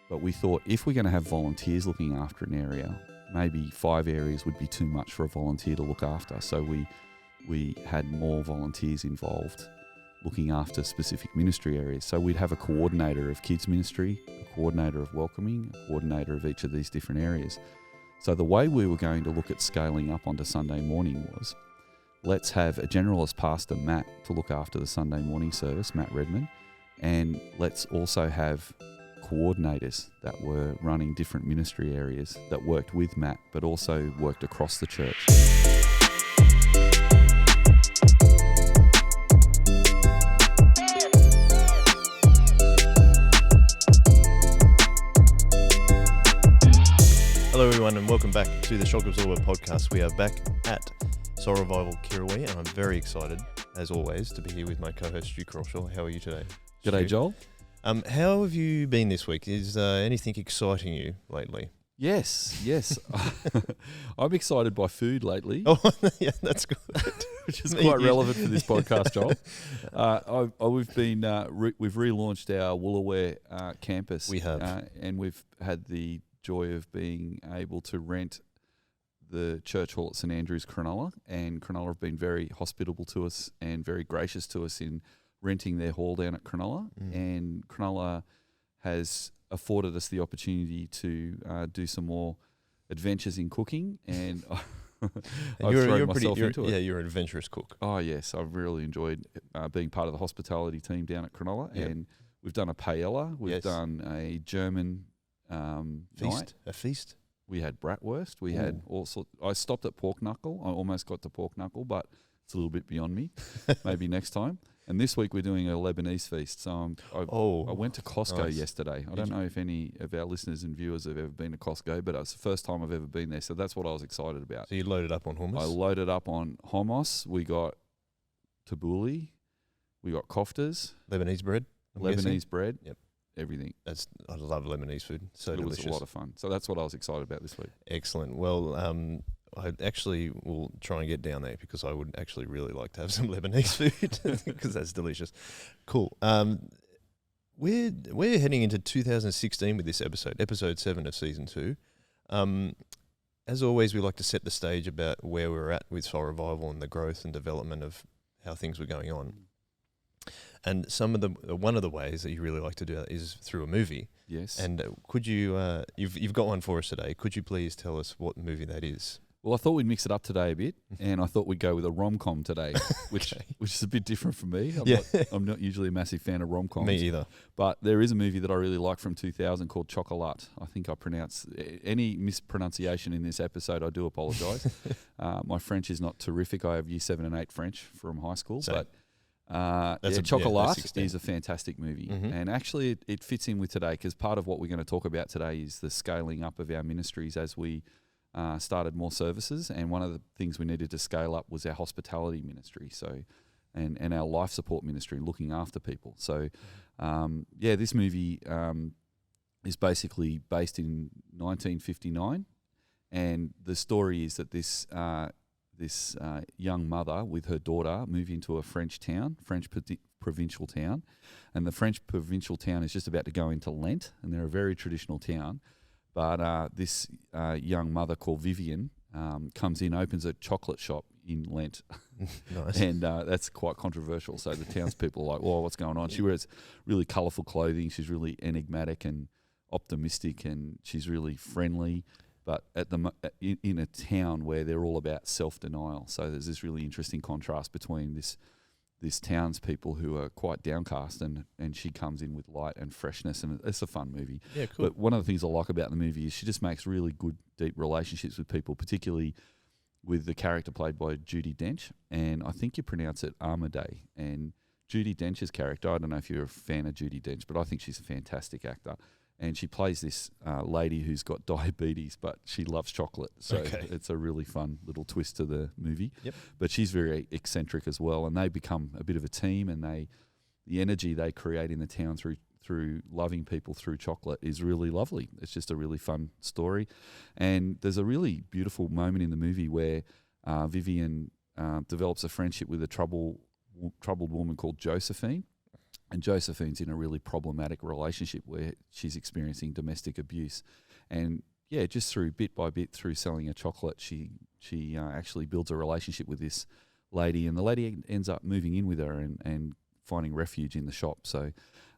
But we thought if we're going to have volunteers looking after an area, maybe 5 areas would be too much for a volunteer to look after. So we had more volunteers involved looking after specific ministry areas. So we'd have a coordinator of kids ministry, a coordinator of welcoming, a coordinator of each of these different areas. So the way we were going to look at scaling up onto Sunday morning was, let's have a generalist pastor, Matt, to look after the Sunday morning service, Matt Redmond, and let's also have coordinators that were running different ministry areas that worked with Matt, but also worked across the church. Hello everyone and welcome back to the Shock Absorber podcast. We are back at Soul Revival Kirrawee and I'm very excited, as always, to be here with my co-host Stu Crawshaw. How are you today, Stu? G'day, Joel. How have you been this week? Is anything exciting you lately? Yes. I'm excited by food lately. Oh, yeah, that's good. Which is quite relevant for this podcast, Joel. We've relaunched our Woolaware campus. We have. And we've had the joy of being able to rent the church hall at St Andrew's, Cronulla, and Cronulla have been very hospitable to us and very gracious to us in renting their hall down at Cronulla, and Cronulla has afforded us the opportunity to do some more adventures in cooking, and I've thrown myself into it. Yeah, you're an adventurous cook. Oh yes, I've really enjoyed being part of the hospitality team down at Cronulla, and we've done a paella, we've done a German feast. A feast? We had bratwurst. We had all sorts. I stopped at pork knuckle. I almost got to pork knuckle, but it's a little bit beyond me. Maybe next time. And this week we're doing a Lebanese feast. So I went to Costco yesterday. I don't know if any of our listeners and viewers have ever been to Costco, but it's the first time I've ever been there. So that's what I was excited about. So you loaded up on hummus? I loaded up on hummus. We got tabbouleh. We got koftas. Lebanese bread? Lebanese bread. Yep. Everything. I love Lebanese food. So delicious. It was a lot of fun. So that's what I was excited about this week. Excellent. Well, I actually will try and get down there because I would actually really like to have some Lebanese food because that's delicious. Cool. We're heading into 2016 with this episode 7 of season 2. As always, we like to set the stage about where we're at with Soul Revival and the growth and development of how things were going on. And one of the ways that you really like to do that is through a movie. Yes. And could you, you've got one for us today. Could you please tell us what movie that is? Well, I thought we'd mix it up today a bit, and I thought we'd go with a rom-com today, which is a bit different from me. I'm not usually a massive fan of rom-coms. Me either. But there is a movie that I really like from 2000 called Chocolat. I think I pronounced any mispronunciation in this episode. I do apologise. My French is not terrific. I have Year 7 and 8 French from high school, but Chocolat is a fantastic movie, and actually it fits in with today because part of what we're going to talk about today is the scaling up of our ministries as we started more services, and one of the things we needed to scale up was our hospitality ministry, and our life support ministry, looking after people. So this movie is basically based in 1959, and the story is that this young mother with her daughter move into a French provincial town, and the French provincial town is just about to go into Lent, and they're a very traditional town. But this young mother called Vivian comes in, opens a chocolate shop in Lent. Nice. And that's quite controversial. So the townspeople are like, "Whoa, what's going on?" She wears really colourful clothing. She's really enigmatic and optimistic, and she's really friendly. But in a town where they're all about self-denial. So there's this really interesting contrast between this townspeople who are quite downcast, and she comes in with light and freshness, and it's a fun movie. Yeah, cool. But one of the things I like about the movie is she just makes really good, deep relationships with people, particularly with the character played by Judi Dench, and I think you pronounce it Armaday. And Judi Dench's character, I don't know if you're a fan of Judi Dench, but I think she's a fantastic actor. And she plays this lady who's got diabetes, but she loves chocolate. So it's a really fun little twist to the movie. Yep. But she's very eccentric as well, and they become a bit of a team, and the energy they create in the town through loving people through chocolate is really lovely. It's just a really fun story. And there's a really beautiful moment in the movie where Vivian develops a friendship with a troubled woman called Josephine. And Josephine's in a really problematic relationship where she's experiencing domestic abuse. And yeah, just through bit by bit, through selling a chocolate, she actually builds a relationship with this lady, and the lady ends up moving in with her and finding refuge in the shop. So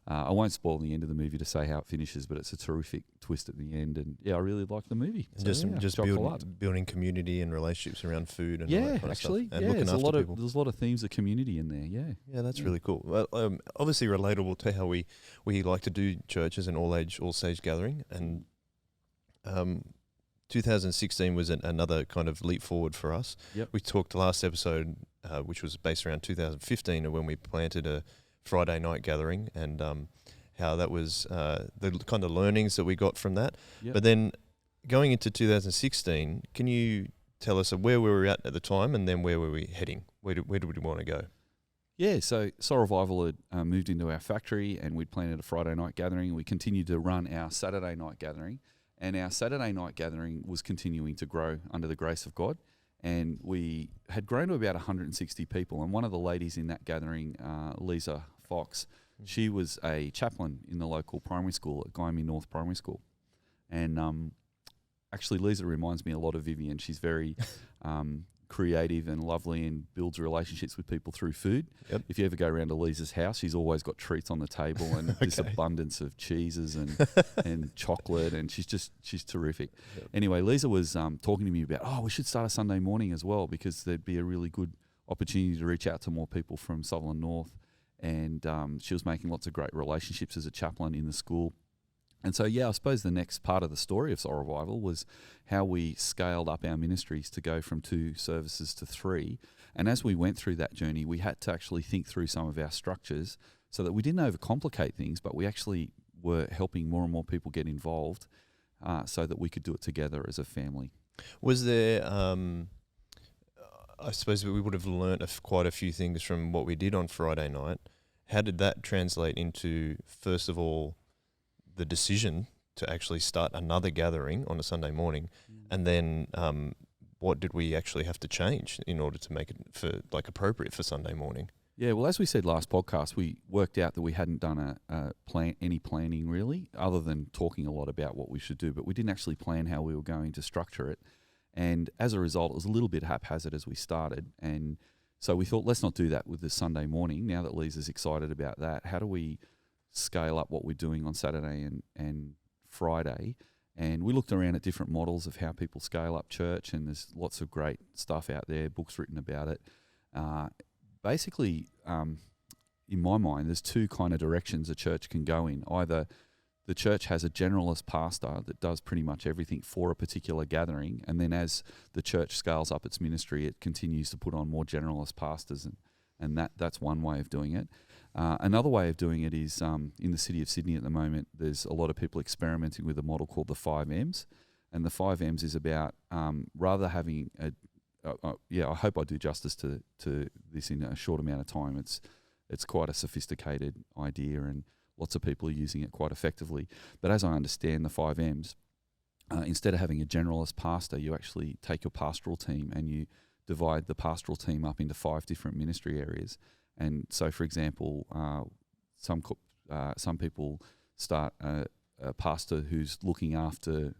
I won't spoil the end of the movie to say how it finishes, but it's a terrific twist at the end. And yeah, I really like the movie. And So, just building community and relationships around food and all that kind of stuff. And looking after people. There's a lot of themes of community in there. Yeah, yeah, that's really cool. Well, obviously relatable to how we like to do church as an all stage gathering, and 2016 was another kind of leap forward for us. Yep. We talked last episode, which was based around 2015, and when we planted a Friday night gathering, and how that was the kind of learnings that we got from that. Yep. But then going into 2016, can you tell us where we were at the time, and then where were we heading? Where did we want to go? Yeah, so Soul Revival had moved into our factory, and we'd planted a Friday night gathering. We continued to run our Saturday night gathering, and our Saturday night gathering was continuing to grow under the grace of God. And we had grown to about 160 people. And one of the ladies in that gathering, Lisa Fox, she was a chaplain in the local primary school at Guyme North Primary School. And actually, Lisa reminds me a lot of Vivian. She's very creative and lovely and builds relationships with people through food. Yep. If you ever go around to Lisa's house, she's always got treats on the table and this abundance of cheeses and chocolate, and she's terrific. Yep. Anyway, Lisa was talking to me about, we should start a Sunday morning as well, because there'd be a really good opportunity to reach out to more people from Sutherland North. And she was making lots of great relationships as a chaplain in the school. And so, I suppose the next part of the story of Soul Revival was how we scaled up our ministries to go from 2 services to 3. And as we went through that journey, we had to actually think through some of our structures so that we didn't overcomplicate things, but we actually were helping more and more people get involved so that we could do it together as a family. Was there, I suppose we would have learnt quite a few things from what we did on Friday night. How did that translate into, first of all, the decision to actually start another gathering on a Sunday morning, and then what did we actually have to change in order to make it appropriate for Sunday morning? Yeah, well, as we said last podcast, we worked out that we hadn't done any planning really, other than talking a lot about what we should do, but we didn't actually plan how we were going to structure it. And as a result, it was a little bit haphazard as we started. And so we thought, let's not do that with the Sunday morning. Now that Lisa's excited about that, how do we scale up what we're doing on Saturday and Friday? And we looked around at different models of how people scale up church, and there's lots of great stuff out there, books written about it. Basically, in my mind, there's 2 kind of directions a church can go in. Either the church has a generalist pastor that does pretty much everything for a particular gathering, and then as the church scales up its ministry, it continues to put on more generalist pastors, and that's one way of doing it. Another way of doing it is in the city of Sydney at the moment, there's a lot of people experimenting with a model called the 5 M's. And the 5 M's is about rather having I hope I do justice to this in a short amount of time. It's quite a sophisticated idea, and lots of people are using it quite effectively. But as I understand the 5 M's, instead of having a generalist pastor, you actually take your pastoral team and you divide the pastoral team up into 5 different ministry areas. And so, for example, some people start a pastor who's looking after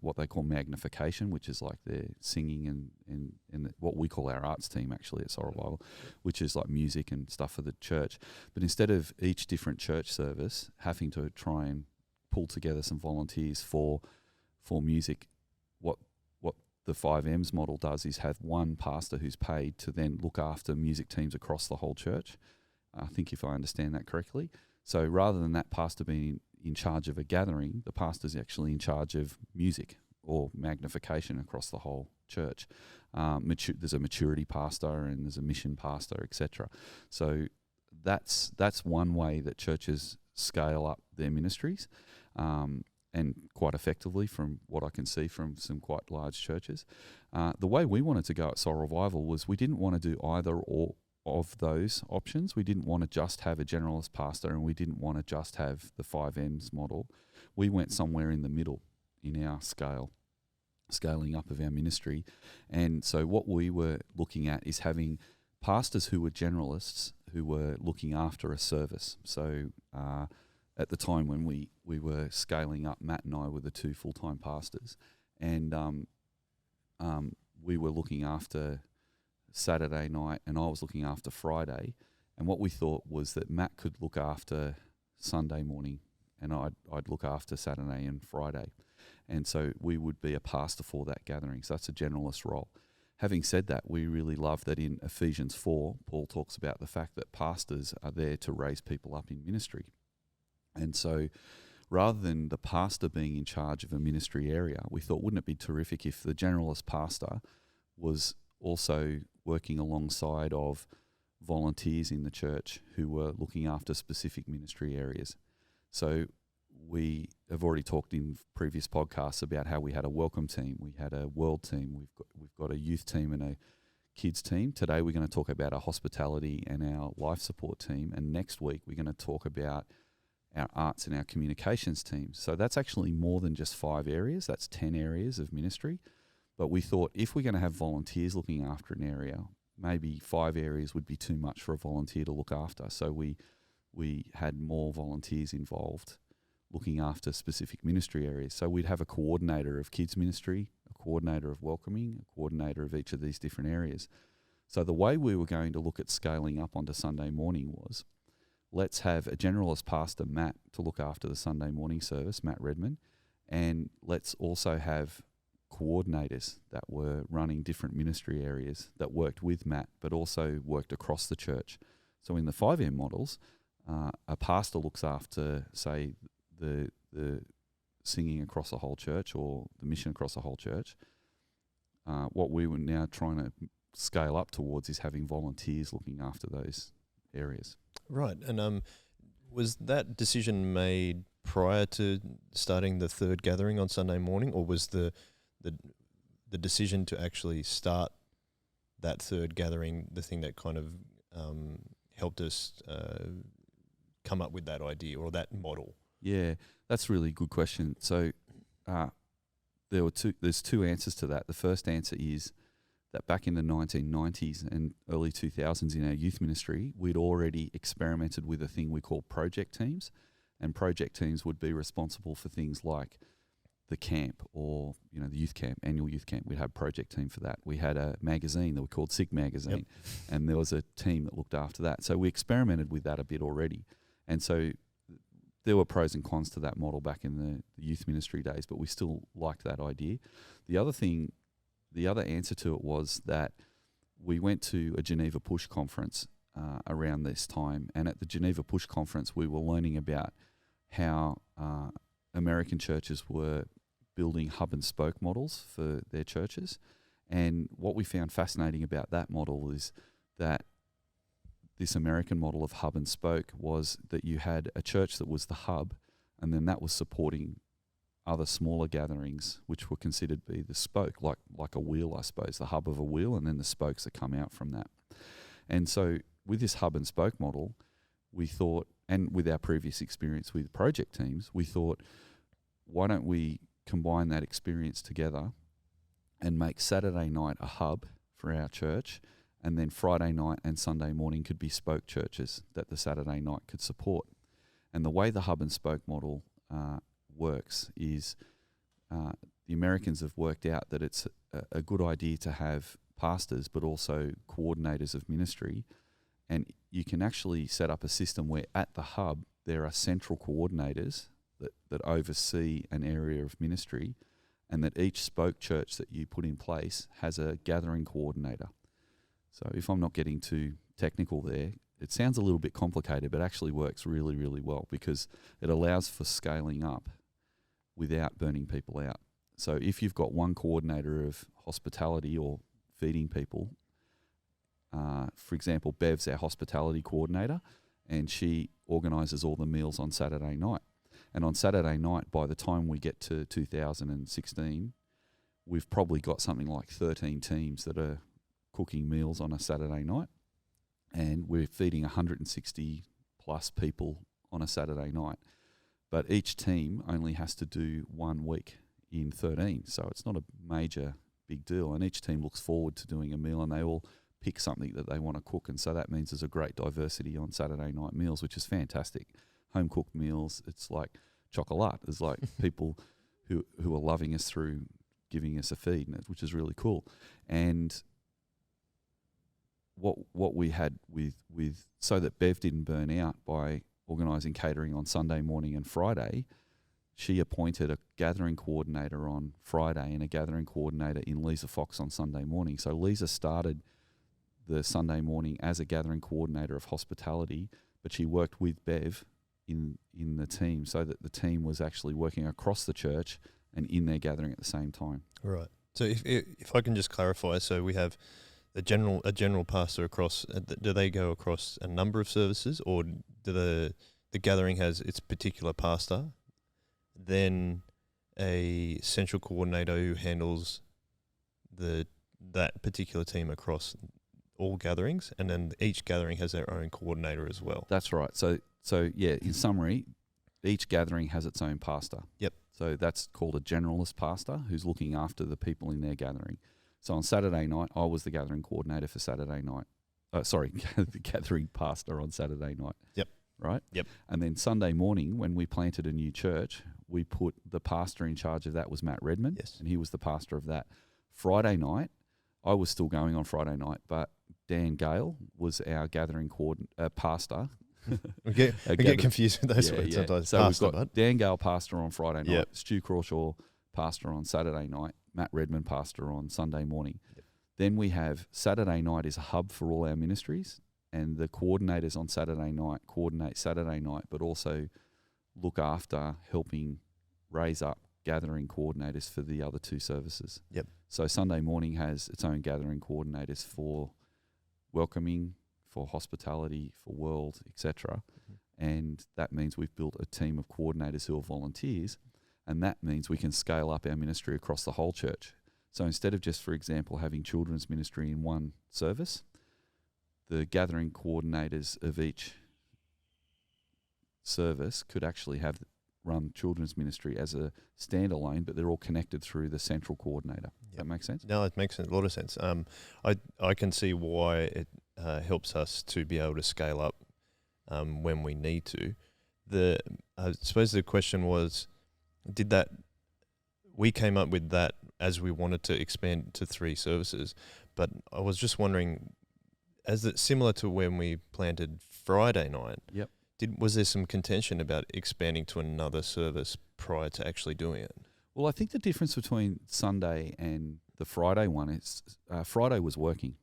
what they call magnification, which is like their singing and what we call our arts team actually at Soul Revival, which is like music and stuff for the church. But instead of each different church service having to try and pull together some volunteers for music, what the 5 M's model does is have one pastor who's paid to then look after music teams across the whole church. I think if I understand that correctly. So rather than that pastor being in charge of a gathering, the pastor's actually in charge of music or magnification across the whole church. There's a maturity pastor and there's a mission pastor, etc. So that's one way that churches scale up their ministries. And quite effectively from what I can see from some quite large churches. The way we wanted to go at Soul Revival was we didn't want to do either or of those options. We didn't want to just have a generalist pastor, and we didn't want to just have the 5 M's model. We went somewhere in the middle in our scaling up of our ministry. And so what we were looking at is having pastors who were generalists who were looking after a service. So at the time when we were scaling up, Matt and I were the two full-time pastors, and we were looking after Saturday night and I was looking after Friday. And what we thought was that Matt could look after Sunday morning and I'd look after Saturday and Friday. And so we would be a pastor for that gathering. So that's a generalist role. Having said that, we really love that in Ephesians 4, Paul talks about the fact that pastors are there to raise people up in ministry. And so rather than the pastor being in charge of a ministry area, we thought, wouldn't it be terrific if the generalist pastor was also working alongside of volunteers in the church who were looking after specific ministry areas. So we have already talked in previous podcasts about how we had a welcome team, we had a world team, we've got a youth team and a kids team. Today we're going to talk about our hospitality and our life support team, and next week we're going to talk about our arts and our communications teams. So that's actually more than just 5 areas, that's 10 areas of ministry. But we thought if we're going to have volunteers looking after an area, maybe 5 areas would be too much for a volunteer to look after. So we had more volunteers involved looking after specific ministry areas. So we'd have a coordinator of kids ministry, a coordinator of welcoming, a coordinator of each of these different areas. So the way we were going to look at scaling up onto Sunday morning was, let's have a generalist pastor, Matt, to look after the Sunday morning service, Matt Redmond, and let's also have coordinators that were running different ministry areas that worked with Matt, but also worked across the church. So in the 5M models, a pastor looks after, say, the singing across the whole church or the mission across the whole church. What we were now trying to scale up towards is having volunteers looking after those areas. Right. And was that decision made prior to starting the third gathering on Sunday morning, or was the decision to actually start that third gathering the thing that kind of helped us come up with that idea or that model? Yeah, that's a really good question. So there's 2 answers to that. The first answer is that back in the 1990s and early 2000s in our youth ministry, we'd already experimented with a thing we call project teams, and project teams would be responsible for things like the camp or, the youth camp, annual youth camp. We'd have a project team for that. We had a magazine that we called SIG Magazine, and there was a team that looked after that. So we experimented with that a bit already. And so there were pros and cons to that model back in the youth ministry days, but we still liked that idea. The other answer to it was that we went to a Geneva Push conference around this time, and at the Geneva Push conference we were learning about how American churches were building hub and spoke models for their churches. And what we found fascinating about that model is that this American model of hub and spoke was that you had a church that was the hub, and then that was supporting other smaller gatherings which were considered to be the spoke, like a wheel, I suppose, the hub of a wheel, and then the spokes that come out from that. And so with this hub and spoke model, we thought, and with our previous experience with project teams, we thought, why don't we combine that experience together and make Saturday night a hub for our church, and then Friday night and Sunday morning could be spoke churches that the Saturday night could support. And the way the hub and spoke model works is the Americans have worked out that it's a good idea to have pastors but also coordinators of ministry, and you can actually set up a system where at the hub there are central coordinators that oversee an area of ministry, and that each spoke church that you put in place has a gathering coordinator. So if I'm not getting too technical there, it sounds a little bit complicated, but actually works really, really well because it allows for scaling up without burning people out. So if you've got one coordinator of hospitality or feeding people, for example, Bev's our hospitality coordinator, and she organises all the meals on Saturday night. And on Saturday night, by the time we get to 2016, we've probably got something like 13 teams that are cooking meals on a Saturday night, and we're feeding 160 plus people on a Saturday night. But each team only has to do 1 week in 13, so it's not a major big deal. And each team looks forward to doing a meal, and they all pick something that they want to cook. And so that means there's a great diversity on Saturday night meals, which is fantastic. Home cooked meals, it's like chocolate. There's like people who are loving us through giving us a feed, which is really cool. And what we had with so that Bev didn't burn out by organising catering on Sunday morning and Friday, she appointed a gathering coordinator on Friday and a gathering coordinator in Lisa Fox on Sunday morning. So Lisa started the Sunday morning as a gathering coordinator of hospitality, but she worked with Bev in the team so that the team was actually working across the church and in their gathering at the same time. Right. So if I can just clarify, so we have a general pastor across. Do they go across a number of services, or do the gathering has its particular pastor, then a central coordinator who handles that particular team across all gatherings, and then each gathering has their own coordinator as well? That's right. So yeah, in summary, each gathering has its own pastor. Yep. So that's called a generalist pastor who's looking after the people in their gathering. So on Saturday night, I was the gathering coordinator for Saturday night. The gathering pastor on Saturday night. Yep. Right? Yep. And then Sunday morning, when we planted a new church, we put the pastor in charge of that was Matt Redmond. Yes. And he was the pastor of that. Friday night, I was still going on Friday night, but Dan Gale was our gathering pastor. We get confused with those words sometimes. So we've got Dan Gale pastor on Friday night, Yep. Stu Crawshaw pastor on Saturday night, Matt Redmond pastor on Sunday morning. Yep. Then we have Saturday night is a hub for all our ministries, and the coordinators on Saturday night coordinate Saturday night, but also look after helping raise up gathering coordinators for the other two services. Yep. So Sunday morning has its own gathering coordinators for welcoming, for hospitality, for world, etc. And that means we've built a team of coordinators who are volunteers, and that means we can scale up our ministry across the whole church. So instead of just, for example, having children's ministry in one service, the gathering coordinators of each service could actually run children's ministry as a standalone, but they're all connected through the central coordinator. Does that make sense? No, it makes a lot of sense. I can see why it helps us to be able to scale up when we need to. I suppose the question was, we came up with that as we wanted to expand to 3 services, but I was just wondering, similar to when we planted Friday night, Yep. Was there some contention about expanding to another service prior to actually doing it? Well, I think the difference between Sunday and the Friday one is Friday was working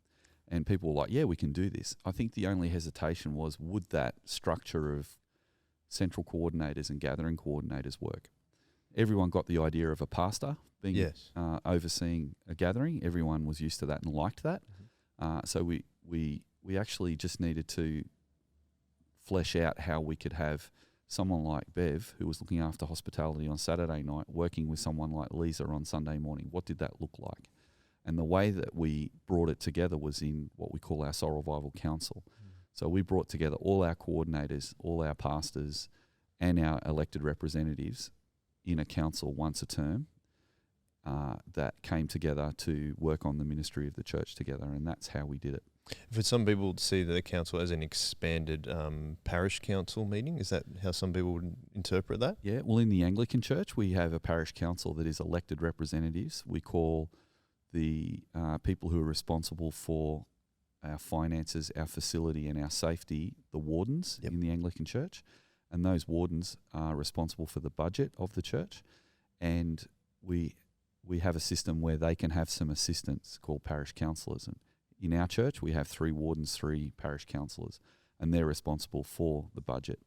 and people were like, yeah, we can do this. I think the only hesitation was, would that structure of central coordinators and gathering coordinators work? Everyone got the idea of a pastor being overseeing a gathering. Everyone was used to that and liked that. Mm-hmm. So we actually just needed to flesh out how we could have someone like Bev, who was looking after hospitality on Saturday night, working with someone like Lisa on Sunday morning. What did that look like? And the way that we brought it together was in what we call our Soul Revival Council. So we brought together all our coordinators, all our pastors, and our elected representatives in a council once a term that came together to work on the ministry of the church together, and that's how we did it. For some people to see the council as an expanded parish council meeting, is that how some people would interpret that? Yeah, well, in the Anglican Church, we have a parish council that is elected representatives. We call the people who are responsible for our finances, our facility and our safety the wardens in the Anglican Church. And those wardens are responsible for the budget of the church. And we have a system where they can have some assistants called parish councillors. And in our church, we have 3 wardens, 3 parish councillors, and they're responsible for the budget.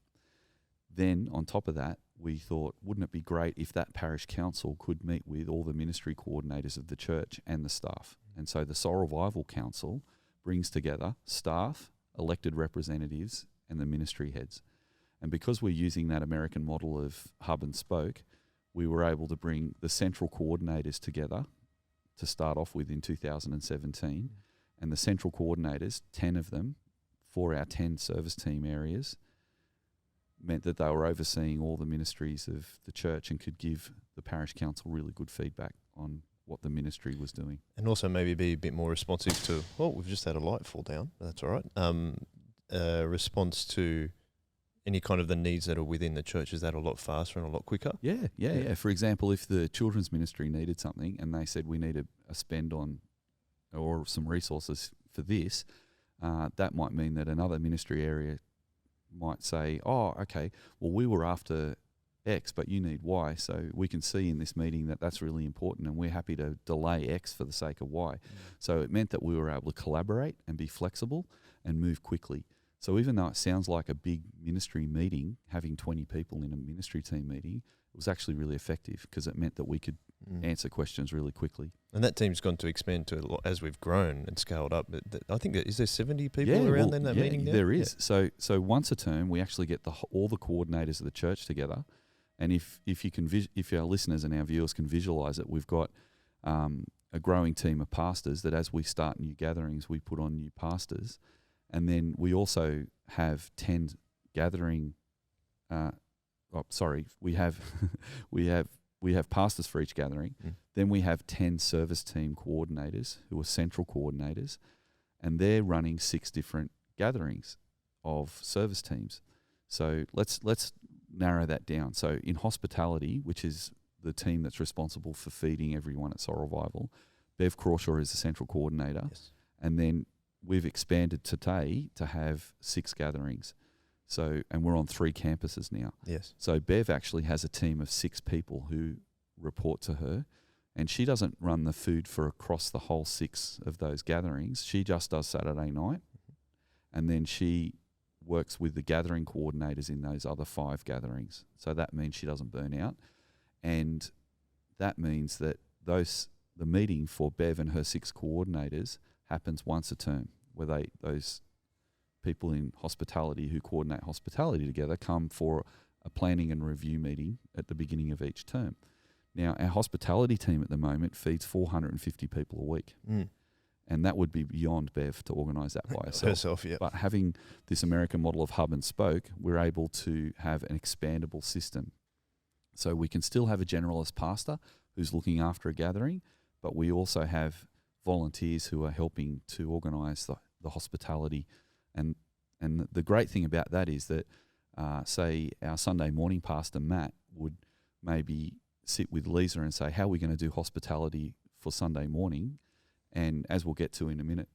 Then, on top of that, we thought, wouldn't it be great if that parish council could meet with all the ministry coordinators of the church and the staff? And so the Soul Revival Council brings together staff, elected representatives, and the ministry heads. And because we're using that American model of hub and spoke, we were able to bring the central coordinators together to start off with in 2017. And the central coordinators, 10 of them, for our 10 service team areas, meant that they were overseeing all the ministries of the church and could give the parish council really good feedback on what the ministry was doing. And also maybe be a bit more responsive to, well, we've just had a light fall down. That's all right. Response to any kind of the needs that are within the church. Is that a lot faster and a lot quicker? Yeah. For example, if the children's ministry needed something and they said we need a spend on or some resources for this, that might mean that another ministry area might say, oh, okay, well, we were after X, but you need Y. So we can see in this meeting that that's really important and we're happy to delay X for the sake of Y. So it meant that we were able to collaborate and be flexible and move quickly. So even though it sounds like a big ministry meeting, having 20 people in a ministry team meeting, it was actually really effective because it meant that we could answer questions really quickly. And that team's gone to expand to a lot as we've grown and scaled up. I think is there 70 people around in that meeting now? There is. So once a term, we actually get all the coordinators of the church together. And if you can, if our listeners and our viewers can visualize it, we've got a growing team of pastors that as we start new gatherings, we put on new pastors. And then we also have 10 gathering. We have we have pastors for each gathering. Then we have 10 service team coordinators who are central coordinators, and they're running 6 different gatherings of service teams. So let's narrow that down. So in hospitality, which is the team that's responsible for feeding everyone at Soul Revival, Bev Crawshaw is the central coordinator, and then we've expanded today to have 6 gatherings. So, and we're on 3 campuses now. Yes. So Bev actually has a team of 6 people who report to her, and she doesn't run the food for across the whole 6 of those gatherings. She just does Saturday night, and then she works with the gathering coordinators in those other 5 gatherings. So that means she doesn't burn out, and that means that the meeting for Bev and her 6 coordinators happens once a term, where those people in hospitality who coordinate hospitality together come for a planning and review meeting at the beginning of each term. Now, our hospitality team at the moment feeds 450 people a week. And that would be beyond Bev to organise that by herself. But having this American model of hub and spoke, we're able to have an expandable system. So we can still have a generalist pastor who's looking after a gathering, but we also have volunteers who are helping to organise the hospitality. And the great thing about that is that, say, our Sunday morning pastor, Matt, would maybe sit with Lisa and say, how are we going to do hospitality for Sunday morning? And as we'll get to in a minute,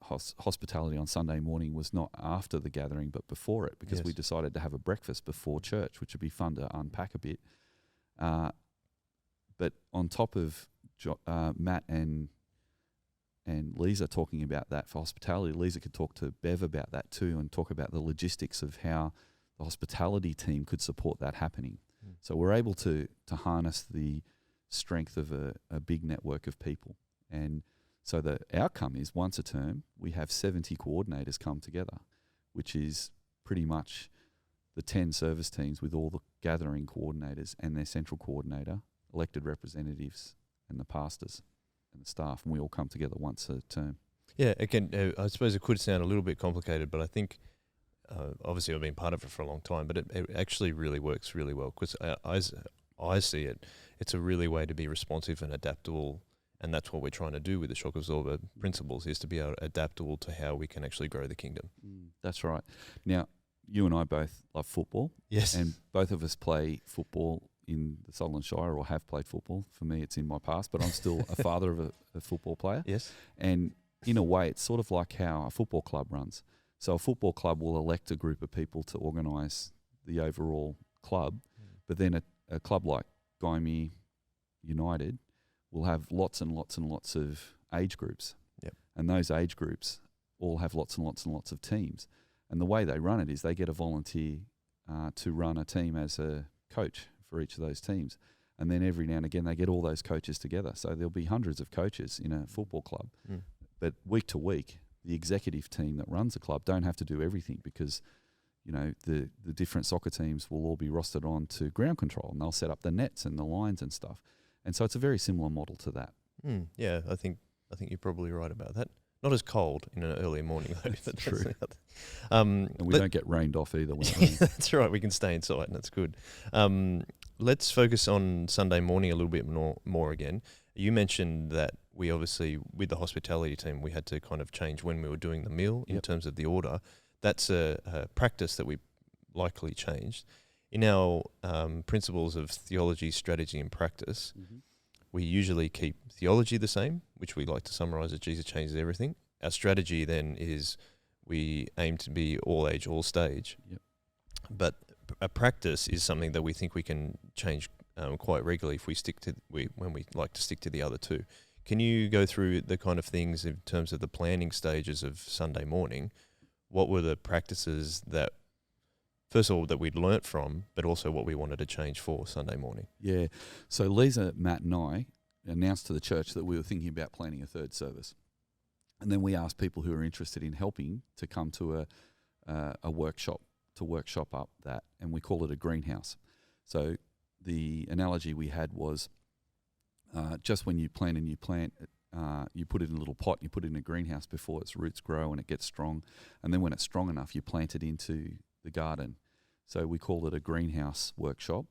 hospitality on Sunday morning was not after the gathering but before it, because we decided to have a breakfast before church, which would be fun to unpack a bit. But on top of Matt and Lisa talking about that for hospitality, Lisa could talk to Bev about that too and talk about the logistics of how the hospitality team could support that happening. So we're able to harness the strength of a big network of people. And so the outcome is once a term, we have 70 coordinators come together, which is pretty much the 10 service teams with all the gathering coordinators and their central coordinator, elected representatives and the pastors and the staff, and we all come together once a term. Yeah, again, I suppose it could sound a little bit complicated, but I think obviously I've been part of it for a long time, but it actually really works really well because as I see it, it's a really way to be responsive and adaptable, and that's what we're trying to do with the shock absorber principles, is to be adaptable to how we can actually grow the kingdom. That's right. Now, you and I both love football. Yes. And both of us play football in the Sutherland Shire, or have played football. For me, it's in my past, but I'm still a father of a football player. Yes. And in a way, it's sort of like how a football club runs. So a football club will elect a group of people to organise the overall club, but then a club like Gymea United will have lots and lots and lots of age groups. And those age groups all have lots and lots and lots of teams. And the way they run it is they get a volunteer to run a team as a coach for each of those teams. And then every now and again they get all those coaches together. So there'll be hundreds of coaches in a football club. But week to week, the executive team that runs the club don't have to do everything, because you know the different soccer teams will all be rostered on to ground control, and they'll set up the nets and the lines and stuff. And so it's a very similar model to that. Yeah, I think you're probably right about that. Not as cold in an early morning though. That's true. And we don't get rained off either when it rains. That's right. We can stay inside, and that's good. Let's focus on Sunday morning a little bit more again. You mentioned that we obviously, with the hospitality team, we had to kind of change when we were doing the meal in terms of the order. That's a practice that we likely changed. In our principles of theology, strategy, and practice, we usually keep theology the same, which we like to summarize as Jesus changes everything. Our strategy then is we aim to be all age, all stage. But a practice is something that we think we can change quite regularly if we when we like to stick to the other two. Can you go through the kind of things in terms of the planning stages of Sunday morning? What were the practices that, first of all, that we'd learnt from, but also what we wanted to change for Sunday morning? Yeah. So Lisa, Matt and I announced to the church that we were thinking about planning a third service. And then we asked people who are interested in helping to come to a workshop, to workshop up that, and we call it a greenhouse. So the analogy we had was just when you plant a new plant, you put it in a little pot, you put it in a greenhouse before its roots grow and it gets strong. And then when it's strong enough, you plant it into the garden. So we called it a greenhouse workshop.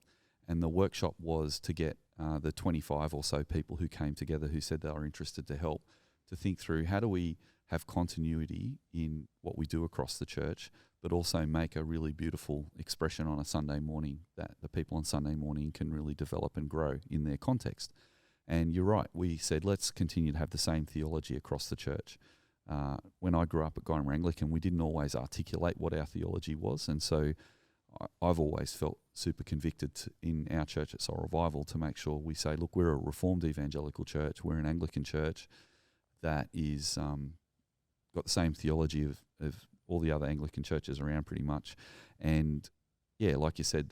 And the workshop was to get the 25 or so people who came together who said they were interested to help, to think through how do we have continuity in what we do across the church, but also make a really beautiful expression on a Sunday morning that the people on Sunday morning can really develop and grow in their context. And you're right, we said let's continue to have the same theology across the church. When I grew up at Guymer Anglican, we didn't always articulate what our theology was, and so I've always felt super convicted in our church at Soul Revival to make sure we say, look, we're a Reformed evangelical church, we're an Anglican church that is got the same theology of all the other Anglican churches around pretty much. And yeah, like you said,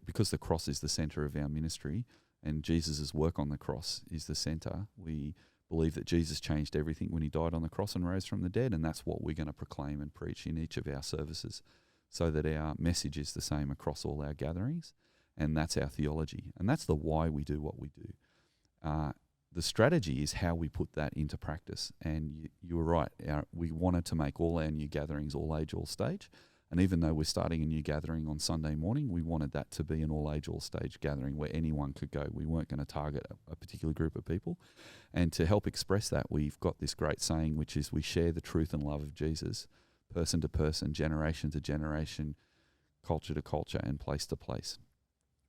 because the cross is the centre of our ministry and Jesus' work on the cross is the centre, we believe that Jesus changed everything when he died on the cross and rose from the dead, and that's what we're going to proclaim and preach in each of our services so that our message is the same across all our gatherings, and that's our theology. And that's the why we do what we do. The strategy is how we put that into practice. And you were right. We wanted to make all our new gatherings all age, all stage. And even though we're starting a new gathering on Sunday morning, we wanted that to be an all age, all stage gathering where anyone could go. We weren't going to target a particular group of people. And to help express that, we've got this great saying, which is we share the truth and love of Jesus, person to person, generation to generation, culture to culture, and place to place.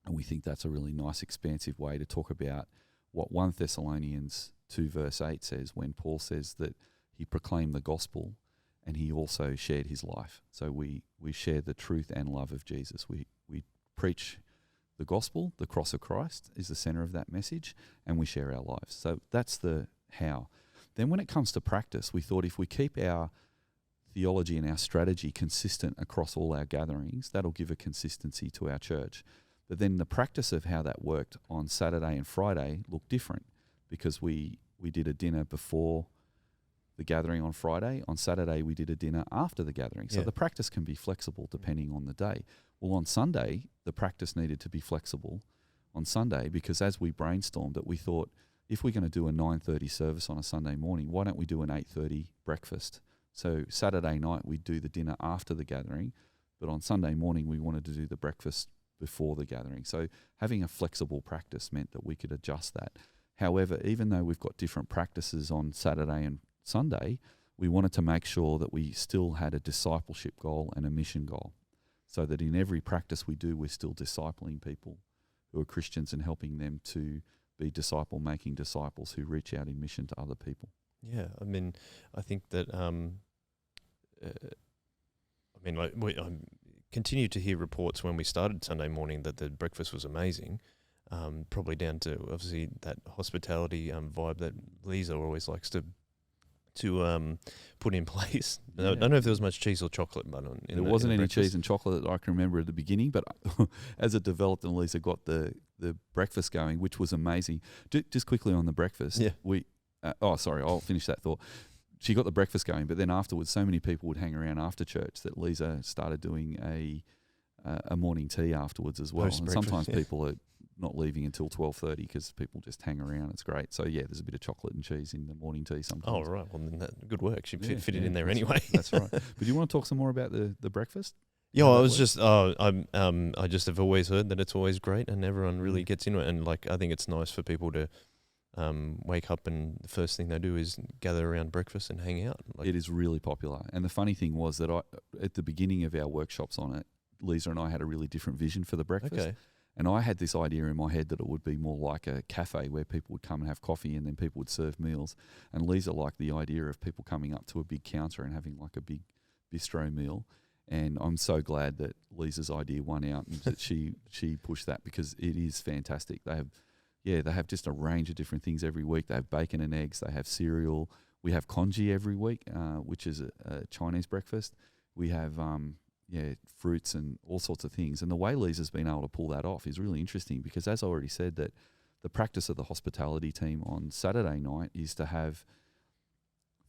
And we think that's a really nice, expansive way to talk about what 1 Thessalonians 2 verse 8 says when Paul says that he proclaimed the gospel and he also shared his life. So we share the truth and love of Jesus. We preach the gospel, the cross of Christ is the center of that message, and we share our lives. So that's the how. Then when it comes to practice, we thought if we keep our theology and our strategy consistent across all our gatherings, that'll give a consistency to our church. But then the practice of how that worked on Saturday and Friday looked different because we did a dinner before the gathering on Friday. On Saturday, we did a dinner after the gathering. So the practice can be flexible depending on the day. Well, on Sunday, the practice needed to be flexible on Sunday because as we brainstormed it, we thought if we're going to do a 9:30 service on a Sunday morning, why don't we do an 8:30 breakfast? So Saturday night, we'd do the dinner after the gathering, but on Sunday morning, we wanted to do the breakfast before the gathering. So having a flexible practice meant that we could adjust that. However, even though we've got different practices on Saturday and Sunday, we wanted to make sure that we still had a discipleship goal and a mission goal so that in every practice we do, we're still discipling people who are Christians and helping them to be disciple-making disciples who reach out in mission to other people. Yeah, I mean, I think that, I continued to hear reports when we started Sunday morning that the breakfast was amazing, probably down to obviously that hospitality vibe that Lisa always likes to put in place. Yeah. I don't know if there was much cheese or chocolate, but there wasn't any cheese and chocolate that I can remember at the beginning, but as it developed and Lisa got the breakfast going, which was amazing. Just quickly on the breakfast, I'll finish that thought. She got the breakfast going, but then afterwards, so many people would hang around after church that Lisa started doing a morning tea afterwards as well. And sometimes people are not leaving until 12:30 because people just hang around. It's great. So yeah, there's a bit of chocolate and cheese in the morning tea sometimes. Oh right, well then good work. She Yeah, fit it in there that's anyway. right, that's right. But do you want to talk some more about the breakfast? Yeah, How I that was works? just I just have always heard that it's always great and everyone really gets into it, and like I think it's nice for people to wake up and the first thing they do is gather around breakfast and hang out. Like, It is really popular. And the funny thing was that at the beginning of our workshops on it, Lisa and I had a really different vision for the breakfast. okay, And I had this idea in my head that it would be more like a cafe where people would come and have coffee and then people would serve meals. And Lisa liked the idea of people coming up to a big counter and having like a big bistro meal. And I'm so glad that Lisa's idea won out and that she pushed that, because it is fantastic. They have just a range of different things every week. They have bacon and eggs. They have cereal. We have congee every week, which is a Chinese breakfast. We have fruits and all sorts of things. And the way Lisa's been able to pull that off is really interesting, because as I already said, that the practice of the hospitality team on Saturday night is to have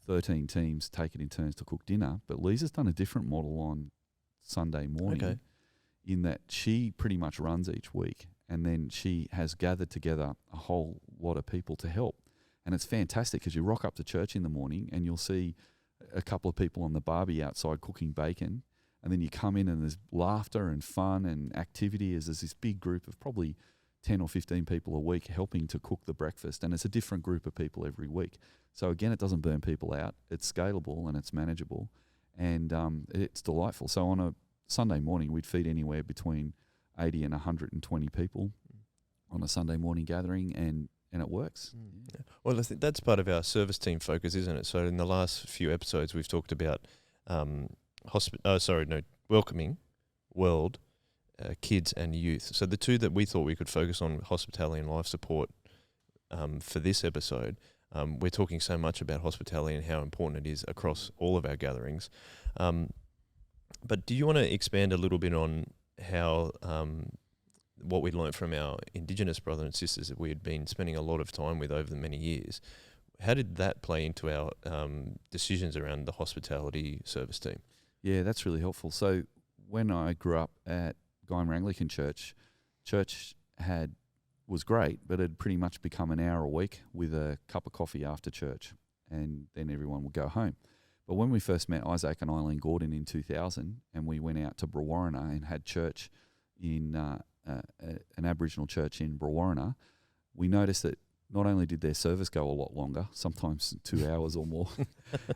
13 teams take it in turns to cook dinner. But Lisa's done a different model on Sunday morning, Okay. in that she pretty much runs each week, and then she has gathered together a whole lot of people to help. And it's fantastic because you rock up to church in the morning and you'll see a couple of people on the barbie outside cooking bacon, and then you come in and there's laughter and fun and activity as there's this big group of probably 10 or 15 people a week helping to cook the breakfast, and it's a different group of people every week. So again, it doesn't burn people out. It's scalable and it's manageable, and it's delightful. So on a Sunday morning, we'd feed anywhere between 80 and 120 people on a Sunday morning gathering, and it works. Yeah. Well, I think that's part of our service team focus, isn't it? So in the last few episodes, we've talked about welcoming, world, kids and youth. So the two that we thought we could focus on, hospitality and life support, for this episode, we're talking so much about hospitality and how important it is across all of our gatherings. But do you want to expand a little bit on how what we learned from our Indigenous brothers and sisters that we had been spending a lot of time with over the many years? How did that play into our decisions around the hospitality service team? Yeah, that's really helpful. So when I grew up at Guymer Anglican Church was great, but it had pretty much become an hour a week with a cup of coffee after church, and then everyone would go home. But when we first met Isaac and Eileen Gordon in 2000, and we went out to Brewarrina and had church in an Aboriginal church in Brewarrina, we noticed that not only did their service go a lot longer, sometimes 2 hours or more,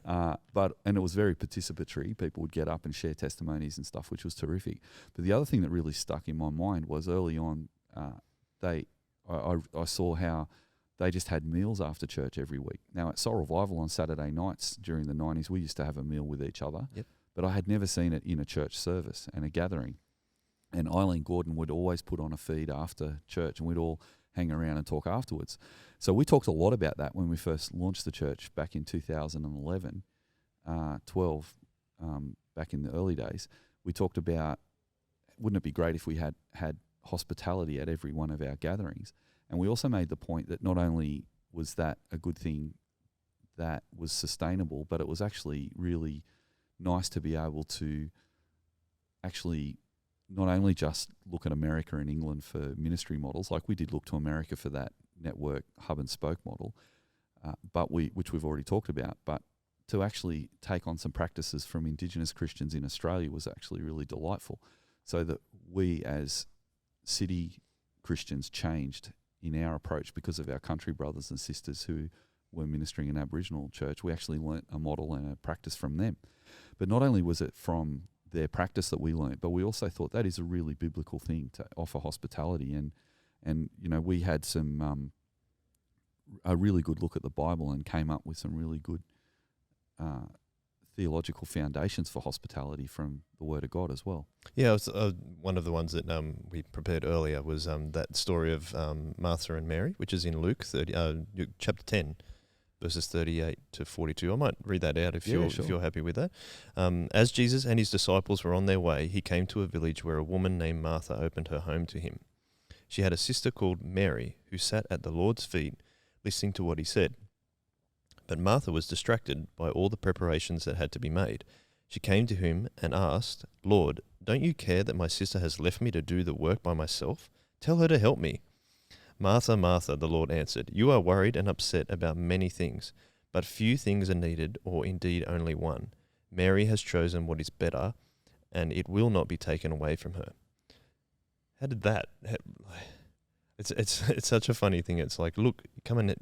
and it was very participatory. People would get up and share testimonies and stuff, which was terrific. But the other thing that really stuck in my mind was early on, I saw how they just had meals after church every week. Now, at Soul Revival on Saturday nights during the 90s, we used to have a meal with each other. Yep. But I had never seen it in a church service and a gathering. And Eileen Gordon would always put on a feed after church, and we'd all hang around and talk afterwards. So we talked a lot about that when we first launched the church back in 2011, 12, back in the early days. We talked about, wouldn't it be great if we had hospitality at every one of our gatherings? And we also made the point that not only was that a good thing that was sustainable, but it was actually really nice to be able to actually not only just look at America and England for ministry models, like we did look to America for that network hub and spoke model, which we've already talked about, but to actually take on some practices from Indigenous Christians in Australia was actually really delightful. So that we as city Christians changed in our approach because of our country brothers and sisters who were ministering in Aboriginal church. We actually learnt a model and a practice from them. But not only was it from their practice that we learnt, but we also thought that is a really biblical thing to offer hospitality. And you know, we had some a really good look at the Bible and came up with some really good theological foundations for hospitality from the Word of God as well. Yeah, it was, one of the ones that we prepared earlier was that story of Martha and Mary, which is in Luke chapter 10, verses 38 to 42. I might read that out if you're happy with that. As Jesus and his disciples were on their way, he came to a village where a woman named Martha opened her home to him. She had a sister called Mary who sat at the Lord's feet listening to what he said. But Martha was distracted by all the preparations that had to be made. She came to him and asked, "Lord, don't you care that my sister has left me to do the work by myself? Tell her to help me." Martha, Martha, the Lord answered, you are worried and upset about many things, but few things are needed, or indeed only one. Mary has chosen what is better, and it will not be taken away from her. How did that? It's such a funny thing. It's like, look, come and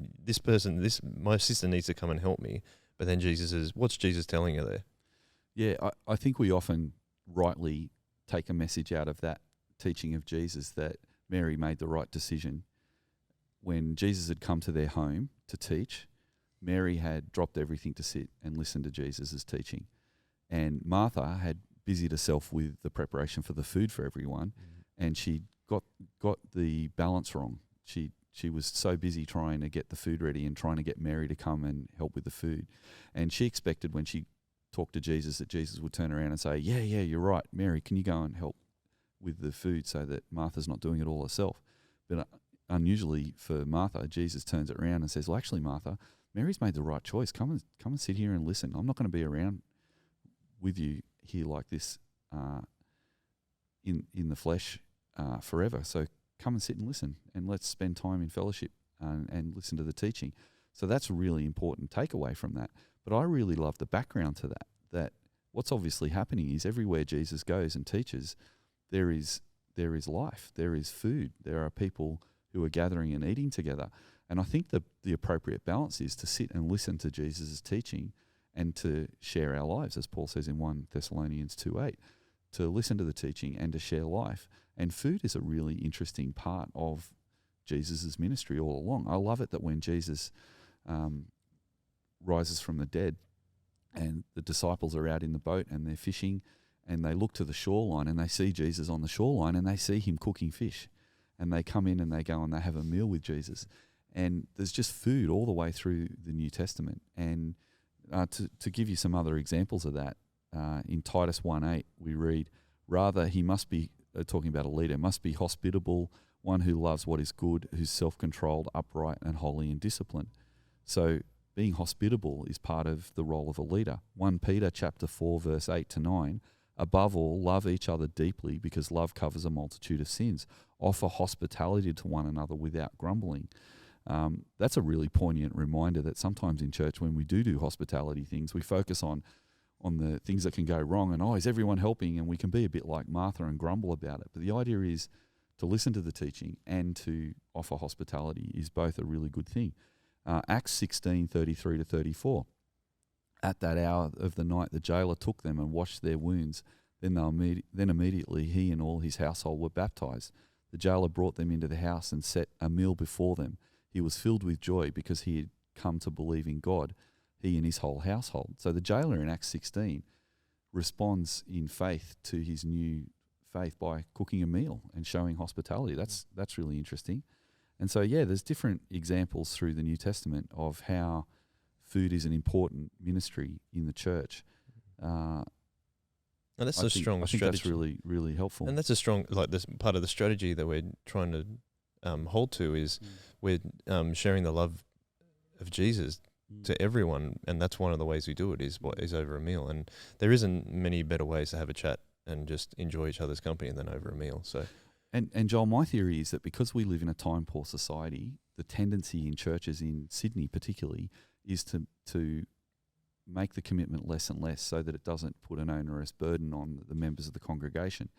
my sister needs to come and help me. But then Jesus is, what's Jesus telling her there? Yeah, I think we often rightly take a message out of that teaching of Jesus that Mary made the right decision. When Jesus had come to their home to teach, Mary had dropped everything to sit and listen to Jesus' teaching. And Martha had busied herself with the preparation for the food for everyone, and she got the balance wrong. She was so busy trying to get the food ready and trying to get Mary to come and help with the food. And she expected when she talked to Jesus that Jesus would turn around and say, yeah, you're right, Mary, can you go and help with the food so that Martha's not doing it all herself? But unusually for Martha, Jesus turns it around and says, well, actually, Martha, Mary's made the right choice. Come and sit here and listen. I'm not going to be around with you here like this in the flesh forever. So come and sit and listen, and let's spend time in fellowship and listen to the teaching. So that's a really important takeaway from that. But I really love the background to that what's obviously happening is everywhere Jesus goes and teaches, there is life, there is food, there are people who are gathering and eating together. And I think the appropriate balance is to sit and listen to Jesus' teaching and to share our lives, as Paul says in 1 Thessalonians 2:8, to listen to the teaching and to share life. And food is a really interesting part of Jesus' ministry all along. I love it that when Jesus rises from the dead and the disciples are out in the boat and they're fishing and they look to the shoreline and they see Jesus on the shoreline and they see him cooking fish, and they come in and they go and they have a meal with Jesus. And there's just food all the way through the New Testament. And to give you some other examples of that, in Titus 1:8 we read, rather he must be, talking about a leader, must be hospitable, one who loves what is good, who's self-controlled, upright and holy in discipline. So being hospitable is part of the role of a leader. 1 Peter chapter 4 verse 8 to 9, above all, love each other deeply because love covers a multitude of sins. Offer hospitality to one another without grumbling. That's a really poignant reminder that sometimes in church when we do hospitality things, we focus on the things that can go wrong and, is everyone helping? And we can be a bit like Martha and grumble about it. But the idea is to listen to the teaching and to offer hospitality is both a really good thing. Acts 16:33 to 34. At that hour of the night, the jailer took them and washed their wounds. Then immediately he and all his household were baptized. The jailer brought them into the house and set a meal before them. He was filled with joy because he had come to believe in God, he and his whole household. So the jailer in Acts 16 responds in faith to his new faith by cooking a meal and showing hospitality. That's really interesting. And so, there's different examples through the New Testament of how food is an important ministry in the church. And that's I strong think strategy. that's really, really helpful. And that's a strong, this part of the strategy that we're trying to hold to is we're sharing the love of Jesus to everyone, and that's one of the ways we do it is over a meal. And there isn't many better ways to have a chat and just enjoy each other's company than over a meal. So, and Joel, my theory is that because we live in a time-poor society, the tendency in churches in Sydney particularly is to make the commitment less and less so that it doesn't put an onerous burden on the members of the congregation.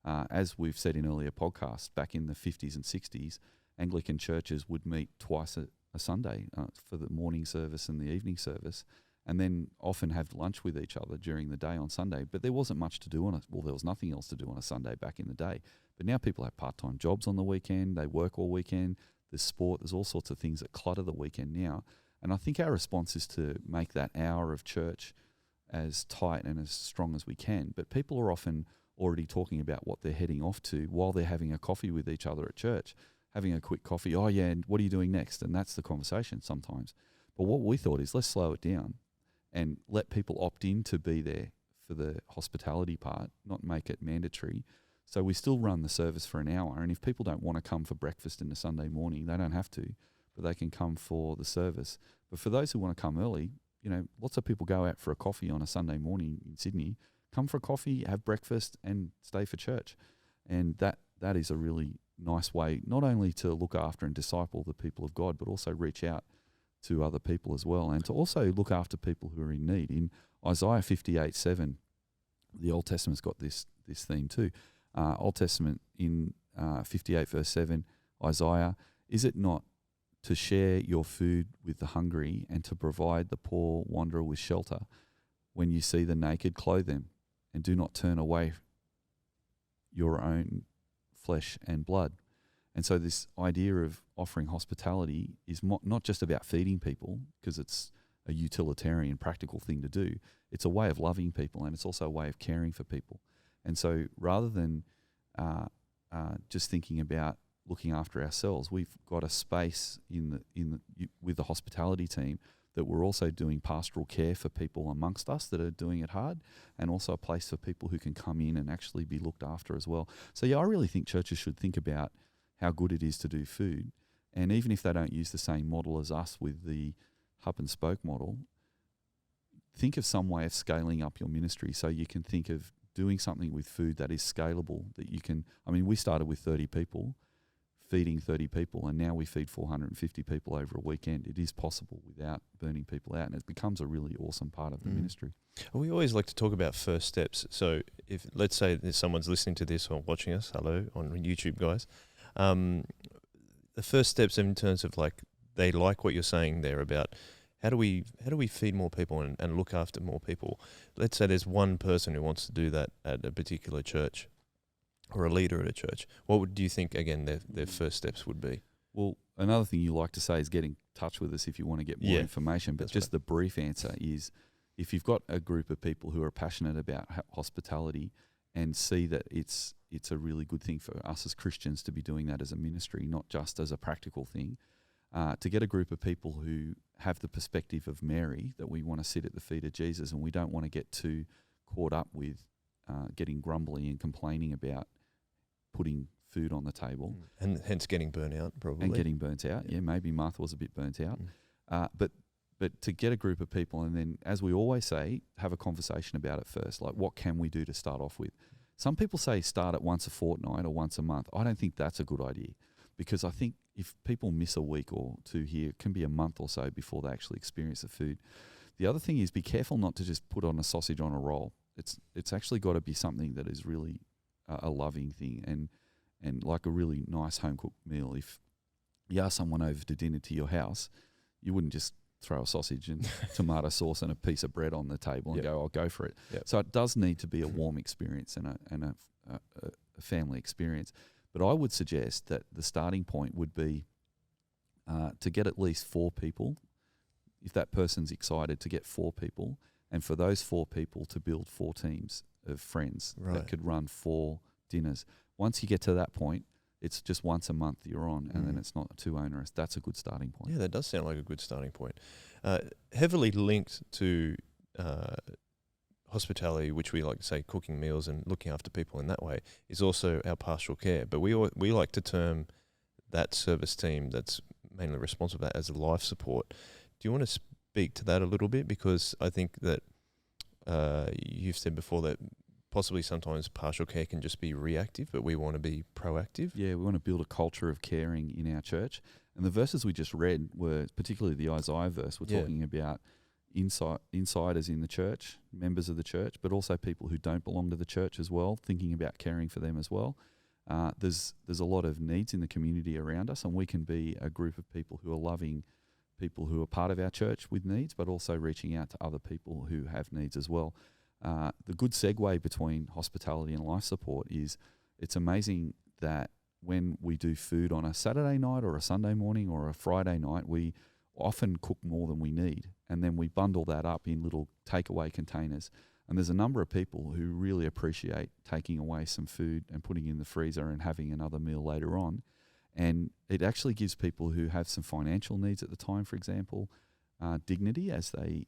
As we've said in earlier podcasts, back in the 50s and 60s, Anglican churches would meet twice a Sunday for the morning service and the evening service, and then often have lunch with each other during the day on Sunday. But there wasn't much to do there was nothing else to do on a Sunday back in the day. But now people have part-time jobs on the weekend, they work all weekend, there's sport, there's all sorts of things that clutter the weekend now. And I think our response is to make that hour of church as tight and as strong as we can. But people are often already talking about what they're heading off to while they're having a coffee with each other at church, having a quick coffee. And what are you doing next? And that's the conversation sometimes. But what we thought is let's slow it down and let people opt in to be there for the hospitality part, not make it mandatory. So we still run the service for an hour. And if people don't want to come for breakfast in the Sunday morning, they don't have to, but they can come for the service. But for those who want to come early, lots of people go out for a coffee on a Sunday morning in Sydney. Come for a coffee, have breakfast, and stay for church. And that is a really nice way not only to look after and disciple the people of God, but also reach out to other people as well, and to also look after people who are in need. In Isaiah 58:7, the Old Testament's got this theme too. Old Testament in 58 verse 7, Isaiah, is it not to share your food with the hungry and to provide the poor wanderer with shelter? When you see the naked, clothe them, and do not turn away your own flesh and blood. And so this idea of offering hospitality is not just about feeding people, because it's a utilitarian, practical thing to do. It's a way of loving people, and it's also a way of caring for people. And so rather than just thinking about looking after ourselves, we've got a space with the hospitality team that we're also doing pastoral care for people amongst us that are doing it hard, and also a place for people who can come in and actually be looked after as well. So yeah, I really think churches should think about how good it is to do food. And even if they don't use the same model as us with the hub and spoke model, think of some way of scaling up your ministry. So you can think of doing something with food that is scalable, that you can, I mean, we started with 30 people, feeding 30 people, and now we feed 450 people over a weekend. It is possible without burning people out, and it becomes a really awesome part of the ministry. We always like to talk about first steps. So if, let's say there's someone's listening to this or watching us, hello, on YouTube, guys. The first steps in terms of like, they like what you're saying there about how do we feed more people and look after more people. Let's say there's one person who wants to do that at a particular church, or a leader at a church. What do you think, again, their first steps would be? Well, another thing you like to say is get in touch with us if you want to get more information. But just the brief answer is, if you've got a group of people who are passionate about hospitality and see that it's a really good thing for us as Christians to be doing that as a ministry, not just as a practical thing, to get a group of people who have the perspective of Mary, that we want to sit at the feet of Jesus, and we don't want to get too caught up with getting grumbly and complaining about putting food on the table. And hence getting burnt out, probably. And getting burnt out, yeah, maybe Martha was a bit burnt out. But to get a group of people, and then, as we always say, have a conversation about it first. Like, what can we do to start off with? Some people say start at once a fortnight or once a month. I don't think that's a good idea, because I think if people miss a week or two here, it can be a month or so before they actually experience the food. The other thing is, be careful not to just put on a sausage on a roll. It's actually got to be something that is really a loving thing, and like a really nice home cooked meal. If you ask someone over to dinner to your house, you wouldn't just throw a sausage and tomato sauce and a piece of bread on the table and go, I'll go for it. So it does need to be a warm experience and a family experience. But I would suggest that the starting point would be to get at least 4 people. If that person's excited, to get 4 people, and for those 4 people to build 4 teams of friends that could run 4 dinners. Once you get to that point, it's just once a month you're on, and then it's not too onerous. That's a good starting point. Yeah, that does sound like a good starting point. Heavily linked to hospitality, which we like to say cooking meals and looking after people in that way, is also our pastoral care. But we like to term that service team that's mainly responsible for that as a life support. Do you want to speak to that a little bit? Because I think that you've said before that possibly sometimes pastoral care can just be reactive, but we want to be proactive. Yeah, we want to build a culture of caring in our church. And the verses we just read were, particularly the Isaiah verse, we're talking about insiders in the church, members of the church, but also people who don't belong to the church as well, thinking about caring for them as well. There's a lot of needs in the community around us, and we can be a group of people who are loving people who are part of our church with needs, but also reaching out to other people who have needs as well. The good segue between hospitality and life support is, it's amazing that when we do food on a Saturday night or a Sunday morning or a Friday night, we often cook more than we need, and then we bundle that up in little takeaway containers. And there's a number of people who really appreciate taking away some food and putting it in the freezer and having another meal later on. And it actually gives people who have some financial needs at the time, for example, dignity, as they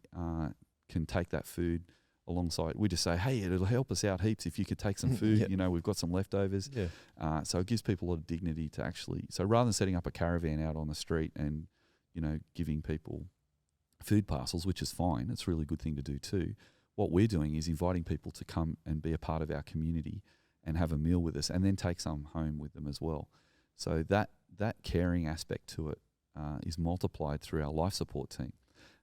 can take that food alongside. We just say, hey, it'll help us out heaps if you could take some food. You know, we've got some leftovers. So it gives people a lot of dignity to actually, so rather than setting up a caravan out on the street and, you know, giving people food parcels, which is fine, it's a really good thing to do too, what we're doing is inviting people to come and be a part of our community and have a meal with us, and then take some home with them as well. So that caring aspect to it is multiplied through our life support team.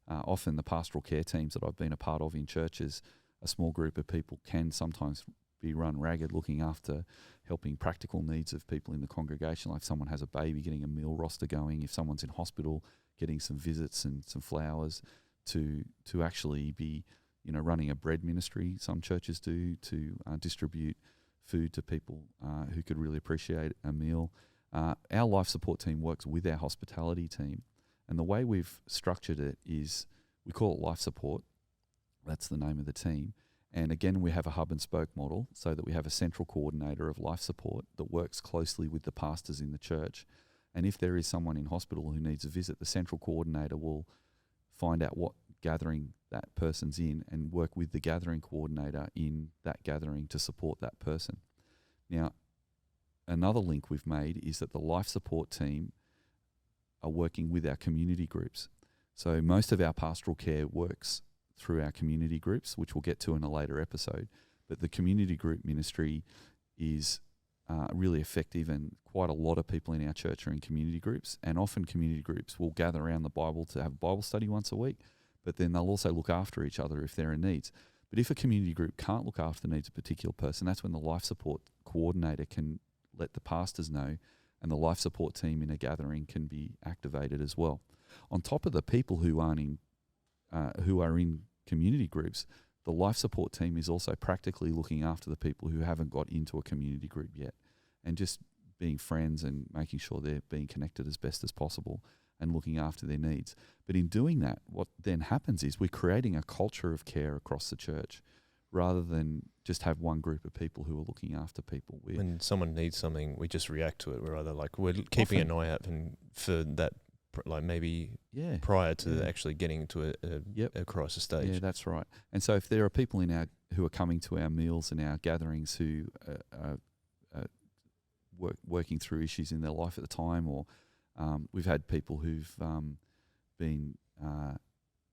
Often the pastoral care teams that I've been a part of in churches, a small group of people can sometimes be run ragged looking after helping practical needs of people in the congregation, like if someone has a baby, getting a meal roster going, if someone's in hospital, getting some visits and some flowers, to actually be, running a bread ministry, some churches do, to distribute food to people who could really appreciate a meal. Our life support team works with our hospitality team, and the way we've structured it is we call it life support. That's the name of the team. And again, we have a hub and spoke model so that we have a central coordinator of life support that works closely with the pastors in the church. And if there is someone in hospital who needs a visit, the central coordinator will find out what gathering that person's in and work with the gathering coordinator in that gathering to support that person. Now, another link we've made is that the life support team are working with our community groups. So most of our pastoral care works through our community groups, which we'll get to in a later episode. But the community group ministry is really effective, and quite a lot of people in our church are in community groups. And often community groups will gather around the Bible to have Bible study once a week, but then they'll also look after each other if there are needs. But if a community group can't look after the needs of a particular person, that's when the life support coordinator can let the pastors know, and the life support team in a gathering can be activated as well. On top of the people who are in community groups, the life support team is also practically looking after the people who haven't got into a community group yet, and just being friends and making sure they're being connected as best as possible and looking after their needs. But in doing that, what then happens is we're creating a culture of care across the church rather than just have one group of people who are looking after people. When someone needs something, we just react to it. We're either like, we're keeping an eye out for that, like maybe prior to actually getting to a crisis stage. Yeah, that's right. And so if there are people who are coming to our meals and our gatherings who are working through issues in their life at the time, or we've had people who've been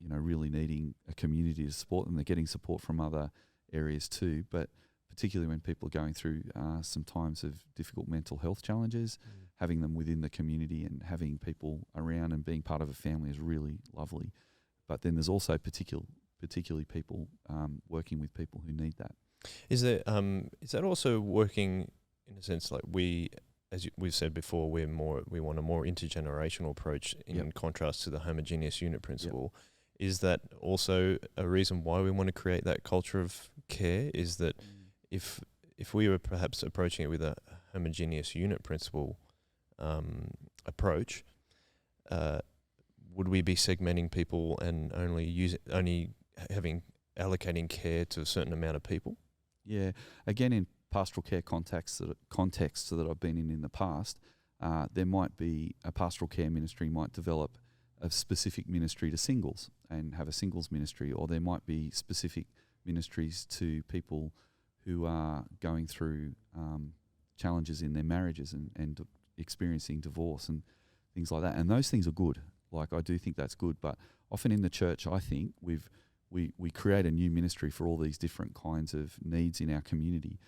really needing a community to support them. They're getting support from other areas too, but particularly when people are going through some times of difficult mental health challenges, having them within the community and having people around and being part of a family is really lovely. But then there's also particularly people working with people who need that. Is that also working in a sense like we've said before, we want a more intergenerational approach in contrast to the homogeneous unit principle. Is that also a reason why we want to create that culture of care? Is that if we were perhaps approaching it with a homogeneous unit principle approach, would we be segmenting people and only allocating care to a certain amount of people? Yeah, again, in pastoral care contexts that I've been in the past, there might be a pastoral care ministry might develop a specific ministry to singles and have a singles ministry, or there might be specific ministries to people who are going through challenges in their marriages and experiencing divorce and things like that. And those things are good. Like, I do think that's good. But often in the church, I think we create a new ministry for all these different kinds of needs in our community.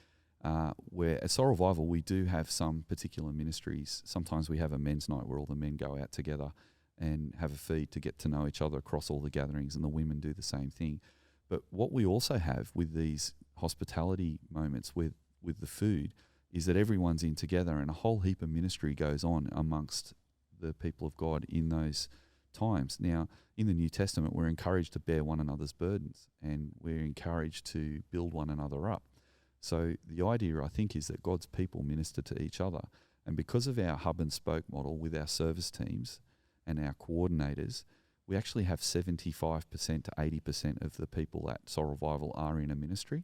Where at Soul Revival, we do have some particular ministries. Sometimes we have a men's night where all the men go out together and have a feed to get to know each other across all the gatherings, and the women do the same thing. But what we also have with these hospitality moments with the food is that everyone's in together, and a whole heap of ministry goes on amongst the people of God in those times. Now, in the New Testament, we're encouraged to bear one another's burdens, and we're encouraged to build one another up. So the idea, I think, is that God's people minister to each other. And because of our hub and spoke model with our service teams and our coordinators, we actually have 75% to 80% of the people at Soul Revival are in a ministry.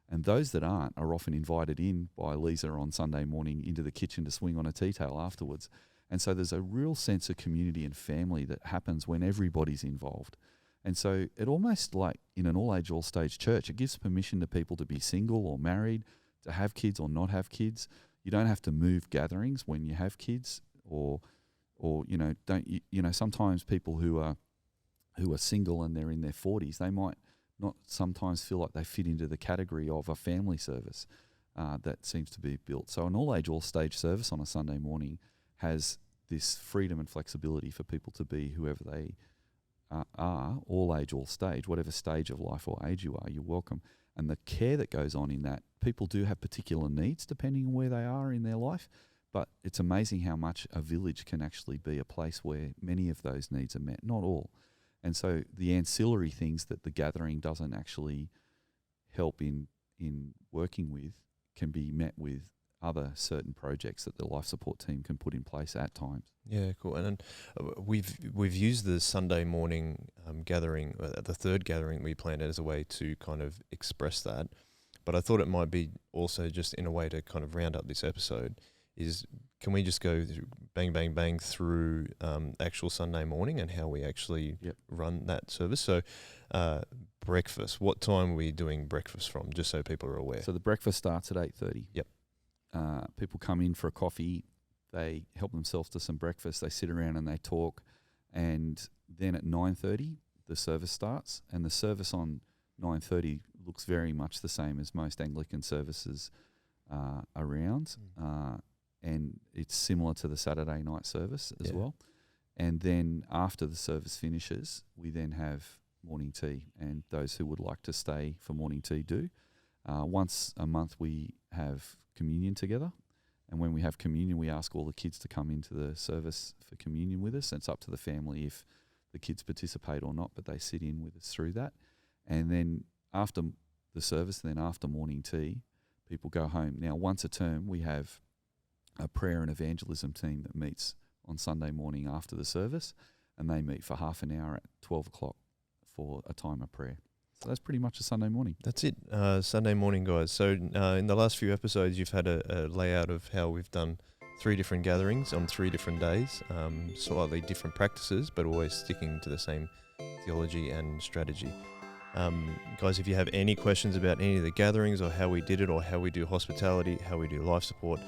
And those that aren't are often invited in by Lisa on Sunday morning into the kitchen to swing on a tea towel afterwards. And so there's a real sense of community and family that happens when everybody's involved. And so it almost, like in an all-age, all-stage church, it gives permission to people to be single or married, to have kids or not have kids. You don't have to move gatherings when you have kids, or sometimes people who are single and they're in their 40s, they might not sometimes feel like they fit into the category of a family service that seems to be built. So an all-age, all-stage service on a Sunday morning has this freedom and flexibility for people to be whoever they are, all age, all stage, whatever stage of life or age you are, you're welcome. And the care that goes on in that, people do have particular needs depending on where they are in their life, but it's amazing how much a village can actually be a place where many of those needs are met, not all. And so the ancillary things that the gathering doesn't actually help in working with can be met with other certain projects that the life support team can put in place at times. Yeah, cool. And we've used the Sunday morning gathering, the third gathering we planned as a way to kind of express that. But I thought it might be also just in a way to kind of round up this episode is, can we just go through bang, bang, bang through actual Sunday morning and how we actually run that service? So breakfast, what time are we doing breakfast from, just so people are aware? So the breakfast starts at 8:30. Yep. People come in for a coffee, they help themselves to some breakfast, they sit around and they talk, and then at 9:30 the service starts, and the service on 9:30 looks very much the same as most Anglican services around, and it's similar to the Saturday night service as well. And then after the service finishes, we then have morning tea, and those who would like to stay for morning tea do. Once a month we have communion together, and when we have communion we ask all the kids to come into the service for communion with us. And it's up to the family if the kids participate or not, but they sit in with us through that. And then after the service, then after morning tea, people go home. Now once a term we have a prayer and evangelism team that meets on Sunday morning after the service, and they meet for half an hour at 12 o'clock for a time of prayer. So that's pretty much a Sunday morning. That's it, Sunday morning, guys. So in the last few episodes, you've had a layout of how we've done 3 different gatherings on 3 different days, slightly different practices, but always sticking to the same theology and strategy. Guys, if you have any questions about any of the gatherings or how we did it or how we do hospitality, how we do life support,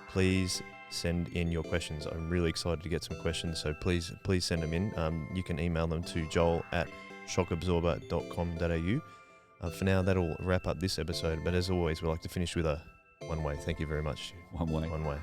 please send in your questions. I'm really excited to get some questions, so please send them in. You can email them to joel@shockabsorber.com.au. For now, that'll wrap up this episode, but as always, we like to finish with a one way. Thank you very much. One way. One way.